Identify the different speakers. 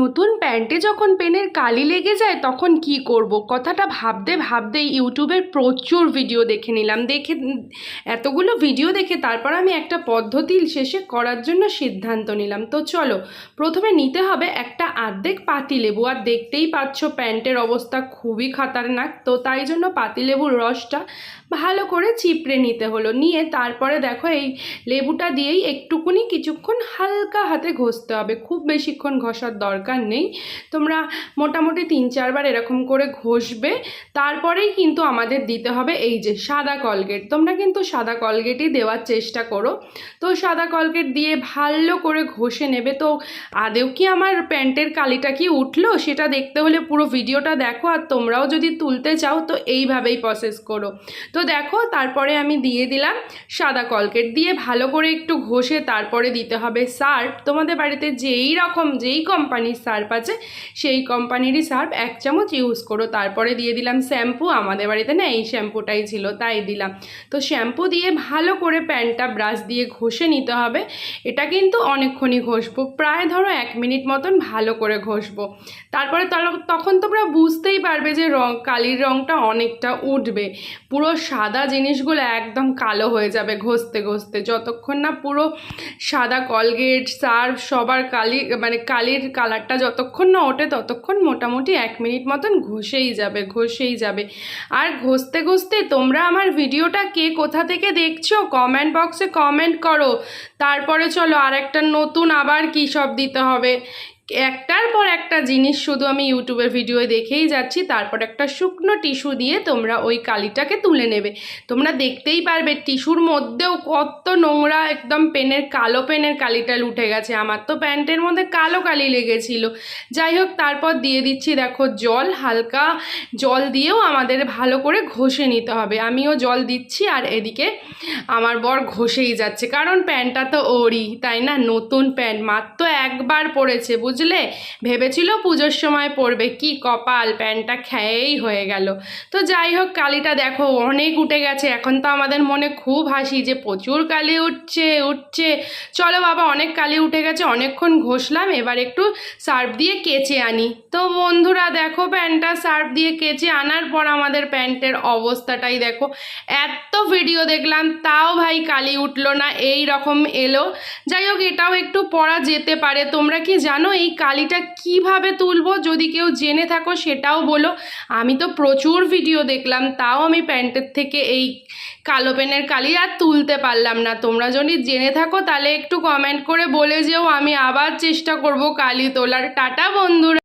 Speaker 1: নতুন প্যান্টে যখন পেনের কালি লেগে যায় তখন কি করব কথাটা ভাবতে ভাবতেই ইউটিউবের প্রচুর ভিডিও দেখে নিলাম। এতগুলো ভিডিও দেখে তারপর আমি একটা পদ্ধতি শেষে করার জন্য সিদ্ধান্ত নিলাম। তো চলো, প্রথমে নিতে হবে একটা অর্ধেক পাতিলেবু। আর দেখতেই পাচ্ছ প্যান্টের অবস্থা খুবই খতরনাক, তো তাই জন্য পাতিলেবুর রসটা ভালো করে চিপড়ে নিতে হলো। নিয়ে তারপরে দেখো এই লেবুটা দিয়েই একটুকুনি কিছুক্ষণ হালকা হাতে ঘষতে হবে, খুব বেশিক্ষণ ঘষার দরকার নেই। তোমরা মোটামুটি 3-4 বার এরকম করে ঘষবে। তারপরেই কিন্তু আমাদের দিতে হবে এই যে সাদা কলগেট। তোমরা কিন্তু সাদা কলগেটই দেওয়ার চেষ্টা করো। তো সাদা কলগেট দিয়ে ভালো করে ঘষে নেবে। তো আদেও কি আমার প্যান্টের কালিটা কি উঠলো সেটা দেখতে হলে পুরো ভিডিওটা দেখো। আর তোমরাও যদি তুলতে চাও তো এইভাবেই প্রসেস করো। তো দেখো তারপরে আমি দিয়ে দিলাম সাদা কলগেট, দিয়ে ভালো করে একটু ঘষে তারপরে দিতে হবে সার্ফ। তোমাদের বাড়িতে যেই কোম্পানির সার্ফ আছে সেই কোম্পানিরই সার্ফ 1 চামচ ইউজ করো। তারপরে দিয়ে দিলাম শ্যাম্পু। আমাদের বাড়িতে না এই শ্যাম্পুটাই ছিল তাই দিলাম। তো শ্যাম্পু দিয়ে ভালো করে প্যান্টটা ব্রাশ দিয়ে ঘষে নিতে হবে। এটা কিন্তু অনেকক্ষণই ঘষবো, প্রায় ধরো 1 মিনিট মতন ভালো করে ঘষবো। তারপরে তখন তোমরা বুঝতেই পারবে যে কালির রঙটা অনেকটা উঠবে, পুরো সাদা জিনিসগুলো একদম কালো হয়ে যাবে ঘষতে ঘষতে। যতক্ষণ না পুরো সাদা কলগেট সার্ফ সবার কালির কালারটা যতক্ষণ না ওঠে ততক্ষণ মোটামুটি 1 মিনিট মতন ঘষেই যাবে। আর ঘষতে ঘষতে তোমরা আমার ভিডিওটা কে কোথা থেকে দেখছো কমেন্ট বক্সে কমেন্ট করো। তারপরে চলো আর একটা নতুন আবার কী সব দিতে হবে, একটার পর একটা জিনিস শুধু আমি ইউটিউবের ভিডিওয়ে দেখেই যাচ্ছি। তারপর একটা শুকনো টিস্যু দিয়ে তোমরা ওই কালিটাকে তুলে নেবে। তোমরা দেখতেই পারবে টিস্যুর মধ্যেও কত নোংরা একদম কালো পেনের কালিটা উঠে গেছে। আমার তো প্যান্টের মধ্যে কালো কালি লেগেছিল। যাই হোক, তারপর দিয়ে দিচ্ছি দেখো জল, হালকা জল দিয়েও আমাদের ভালো করে ঘষে নিতে হবে। আমিও জল দিচ্ছি আর এদিকে আমার বর ঘষেই যাচ্ছে, কারণ প্যান্টটা তো ওরই, তাই না? নতুন প্যান্ট মাত্র একবার পরেছে, বুঝলে? ভেবেছিল পুজোর সময় পরবে, কি কপাল, প্যান্টটা খেয়েই হয়ে গেল। তো যাই হোক, কালিটা দেখো অনেক উঠে গেছে। এখন তো আমাদের মনে খুব হাসি যে প্রচুর কালি উঠছে। চলো বাবা, অনেক কালি উঠে গেছে, অনেকক্ষণ ঘষলাম, এবার একটু সার্ফ দিয়ে কেচে আনি। তো বন্ধুরা দেখো, প্যান্টটা সার্ফ দিয়ে কেচে আনার পর আমাদের প্যান্টের অবস্থাটাই দেখো। এত ভিডিও দেখলাম তাও ভাই কালি উঠলো না, এই রকম এলো। যাই হোক, এটাও একটু পরা যেতে পারে। তোমরা কি জানো এই কালিটা কিভাবে তুলবো? যদি কেউ জেনে থাকো সেটাও বলো। আমি তো প্রচুর ভিডিও দেখলাম, তাও আমি প্যান্টের থেকে এই কালো পেনের কালি আর তুলতে পারলাম না। তোমরা যদি জেনে থাকো তাহলে একটু কমেন্ট করে বলে যেও, আমি আবার চেষ্টা করব কালি তোলার। টাটা বন্ধুরা।